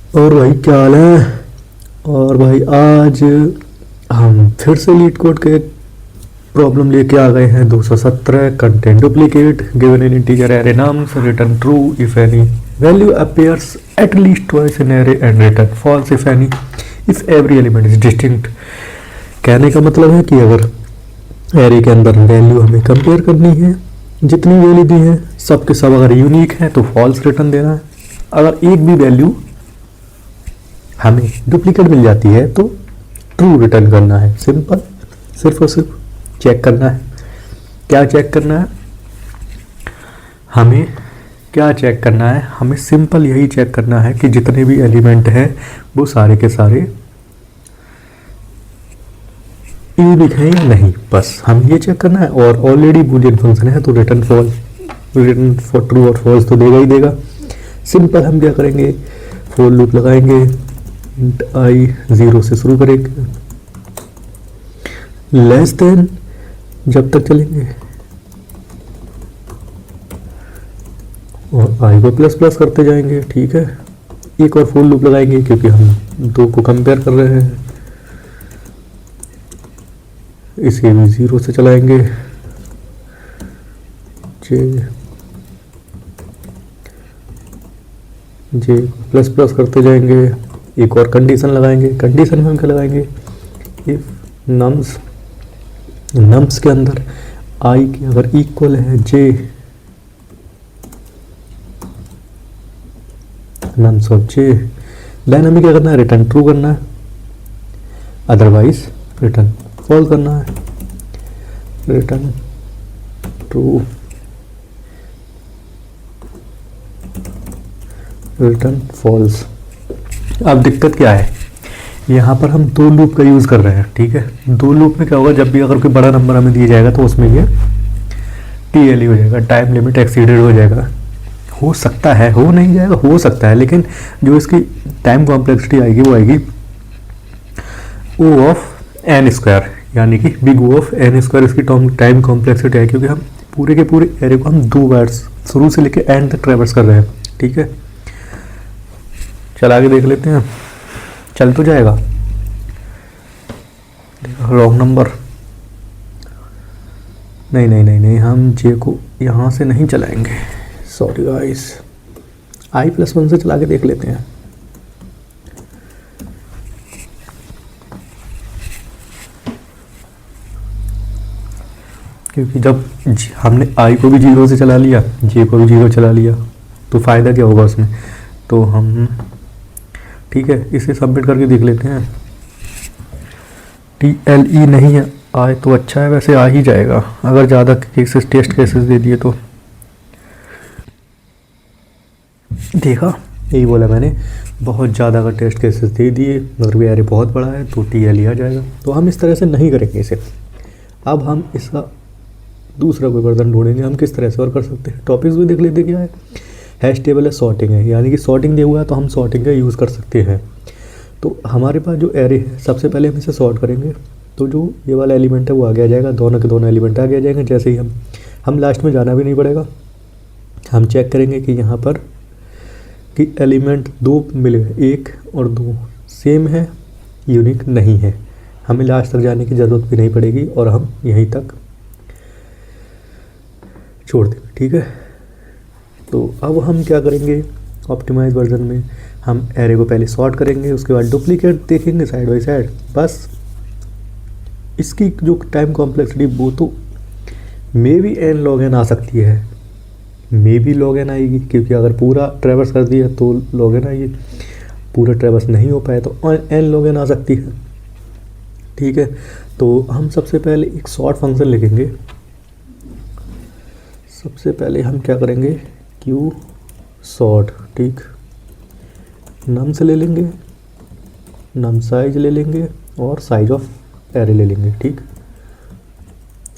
और भाई क्या हाल है। और भाई आज हम फिर से लीड कोड के प्रॉब्लम लेके आ गए हैं 217 content duplicate given in integer array nums return true if any value appears at least twice in array and return false if any if every element is distinct. कहने का मतलब है कि अगर एरे के अंदर वैल्यू हमें कंपेयर करनी है, जितनी वैल्यू दी है सब के सब अगर यूनिक है तो फॉल्स रिटर्न देना है। अगर एक भी वैल्यू हमें डुप्लीकेट मिल जाती है तो ट्रू रिटर्न करना है। सिंपल, सिर्फ और सिर्फ चेक करना है। क्या चेक करना है हमें? क्या चेक करना है हमें? सिंपल यही चेक करना है कि जितने भी एलिमेंट हैं वो सारे के सारे यूनिक हैं या नहीं, बस हम ये चेक करना है। और ऑलरेडी बूलियन फंक्शन है तो रिटर्न फॉर ट्रू और फॉल्स तो देगा ही देगा। सिंपल हम क्या करेंगे, फॉर लूप लगाएंगे, इंट आई 0 से शुरू करेंगे, लेस देन जब तक चलेंगे और आई को प्लस प्लस करते जाएंगे। ठीक है, एक और फॉर लूप लगाएंगे क्योंकि हम दो को कंपेयर कर रहे हैं। इसे भी 0 से चलाएंगे, जे प्लस प्लस करते जाएंगे। एक और कंडीशन लगाएंगे। कंडीशन में हम क्या लगाएंगे, इफ नम्स के अंदर आई की अगर इक्वल है जे नम्स ऑफ जे, देन हमें क्या करना है, रिटर्न ट्रू करना है, अदरवाइज रिटर्न फॉल्स करना है। Return true, return false. अब दिक्कत क्या है, यहाँ पर हम दो लूप का यूज़ कर रहे हैं। ठीक है, दो लूप में क्या होगा, जब भी अगर कोई बड़ा नंबर हमें दिया जाएगा तो उसमें ये TLE हो जाएगा, टाइम लिमिट एक्सीडेड हो जाएगा। हो सकता है, हो नहीं जाएगा, हो सकता है, लेकिन जो इसकी टाइम कॉम्प्लेक्सिटी आएगी वो आएगी O ऑफ n स्क्वायर, यानी कि big O of n square इसकी टाइम कॉम्प्लेक्सिटी है, क्योंकि हम पूरे के पूरे एरे को हम दो बार शुरू से लेकर एंड तक ट्रेवर्स कर रहे हैं। ठीक है, चल आगे देख लेते हैं। चल तो जाएगा, रॉन्ग नंबर, नहीं नहीं नहीं नहीं, हम जे को यहाँ से नहीं चलाएंगे, सॉरी गाइस। i+1 से चला के देख लेते हैं। क्योंकि जब हमने i को भी 0 से चला लिया, जे को भी 0 चला लिया, तो फ़ायदा क्या होगा उसमें। तो हम ठीक है, इसे सबमिट करके देख लेते हैं। TLE नहीं है, आए तो अच्छा है, वैसे आ ही जाएगा अगर ज़्यादा केसेस टेस्ट केसेस दे दिए तो। देखा, यही बोला मैंने, बहुत ज़्यादा अगर टेस्ट केसेस दे दिए अगर भी एरे बहुत बड़ा है तो TLE आ जाएगा। तो हम इस तरह से नहीं करेंगे इसे। अब हम इसका दूसरा कोई वर्जन ढूंढेंगे, हम किस तरह से और कर सकते हैं। टॉपिक्स भी देख लेते क्या है। हैश टेबल है, सॉर्टिंग है, यानी कि सॉर्टिंग दिया हुआ है तो हम सॉर्टिंग का यूज़ कर सकते हैं। तो हमारे पास जो एरे है, सबसे पहले हम इसे सॉर्ट करेंगे तो जो ये वाला एलिमेंट है वो आगे आ जाएगा, दोनों के दोनों एलिमेंट आगे आ जाएंगे। जैसे ही हम लास्ट में जाना भी नहीं पड़ेगा। हम चेक करेंगे कि यहाँ पर कि एलिमेंट दो मिले, 1 और 2 सेम है, यूनिक नहीं है। हमें लास्ट तक जाने की ज़रूरत भी नहीं पड़ेगी और हम यहीं तक छोड़ देंगे। ठीक है, तो अब हम क्या करेंगे, ऑप्टिमाइज वर्जन में हम एरे को पहले सॉर्ट करेंगे, उसके बाद डुप्लीकेट देखेंगे साइड बाई साइड। बस इसकी जो टाइम कॉम्प्लेक्सिटी वो तो may be n log n आ सकती है, मे बी log n आएगी, क्योंकि अगर पूरा ट्रेवर्स कर दिया तो log n आएगी, पूरा ट्रेवर्स नहीं हो पाए तो n log n आ सकती है। ठीक है, तो हम सबसे पहले एक सॉर्ट फंक्शन लिखेंगे। सबसे पहले हम क्या करेंगे, क्यू सॉर्ट, ठीक, नम से ले लेंगे, नम साइज ले लेंगे और साइज ऑफ एरे ले लेंगे। ठीक,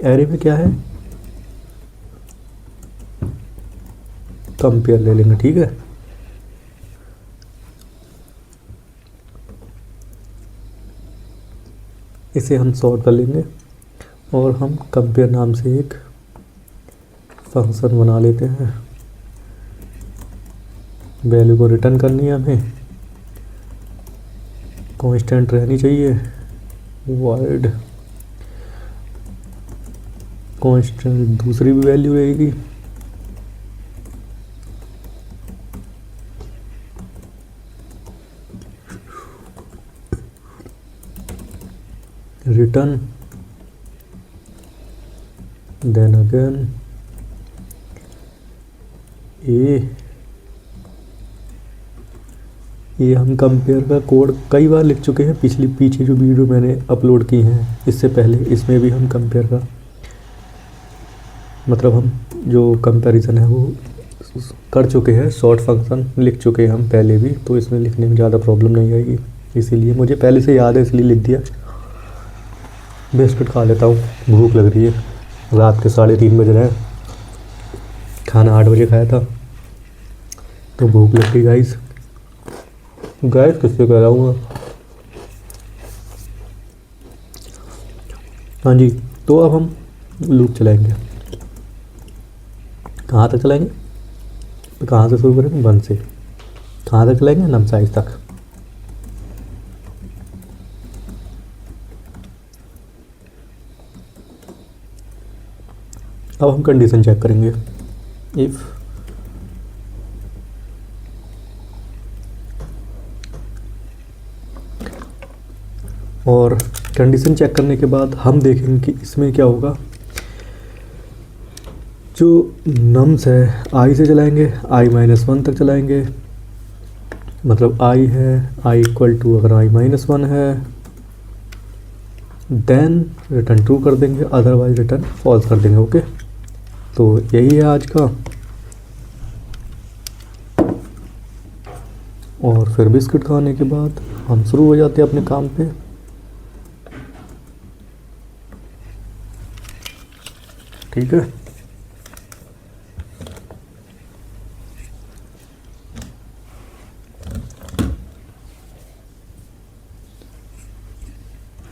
एरे में क्या है, कंपेयर ले लेंगे। ठीक है, इसे हम सॉर्ट कर लेंगे और हम कंपेयर नाम से एक फंक्शन बना लेते हैं। वैल्यू को रिटर्न करनी है हमें, कांस्टेंट रहनी चाहिए, वॉइड कांस्टेंट दूसरी भी वैल्यू रहेगी। रिटर्न देन अगेन ये हम कंपेयर का कोड कई बार लिख चुके हैं, पीछे जो वीडियो मैंने अपलोड की हैं इससे पहले, इसमें भी हम कंपेयर का मतलब हम जो कंपैरिजन है वो कर चुके हैं, शॉर्ट फंक्शन लिख चुके हैं हम पहले भी, तो इसमें लिखने में ज़्यादा प्रॉब्लम नहीं आएगी। इसीलिए मुझे पहले से याद है इसलिए लिख दिया। बिस्किट खा लेता हूँ, भूख लग रही है, रात के 3:30 बज रहे हैं, खाना 8 बजे खाया था तो भूख लग गई गाइस किससे कह रहा हूँ मैं। हाँ जी, तो अब हम लूप चलाएंगे। कहाँ तक चलाएंगे, तो कहाँ से शुरू करेंगे, 1 से कहाँ तक चलाएंगे, नम साइज तक। अब हम कंडीशन चेक करेंगे, इफ़ और कंडीशन चेक करने के बाद हम देखेंगे कि इसमें क्या होगा। जो नम्स है आई से चलाएंगे, i-1 तक चलाएंगे, मतलब i है i = अगर i-1 है देन रिटर्न ट्रू कर देंगे, अदरवाइज रिटर्न फॉल्स कर देंगे। ओके, तो यही है आज का। और फिर बिस्किट खाने के बाद हम शुरू हो जाते हैं अपने काम पे। ठीक है,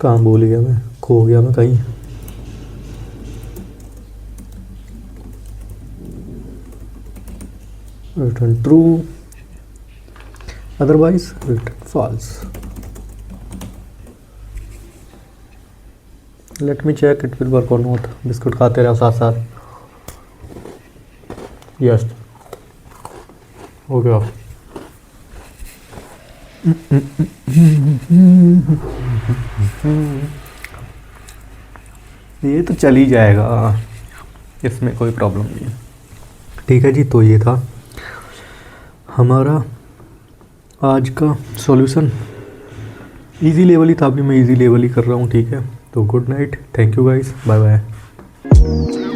कहाँ भूल गया मैं, खो गया मैं कहीं। Return true, otherwise return false. Let me check it will work और नॉट। बिस्कुट खाते रहो साथ साथ। यस, हो गया। ये तो चल ही जाएगा, इसमें कोई प्रॉब्लम नहीं है। ठीक है जी, तो ये था हमारा आज का सॉल्यूशन। इजी लेवल ही था, अभी मैं इजी लेवल ही कर रहा हूँ। ठीक है, तो good night, thank you guys, bye bye.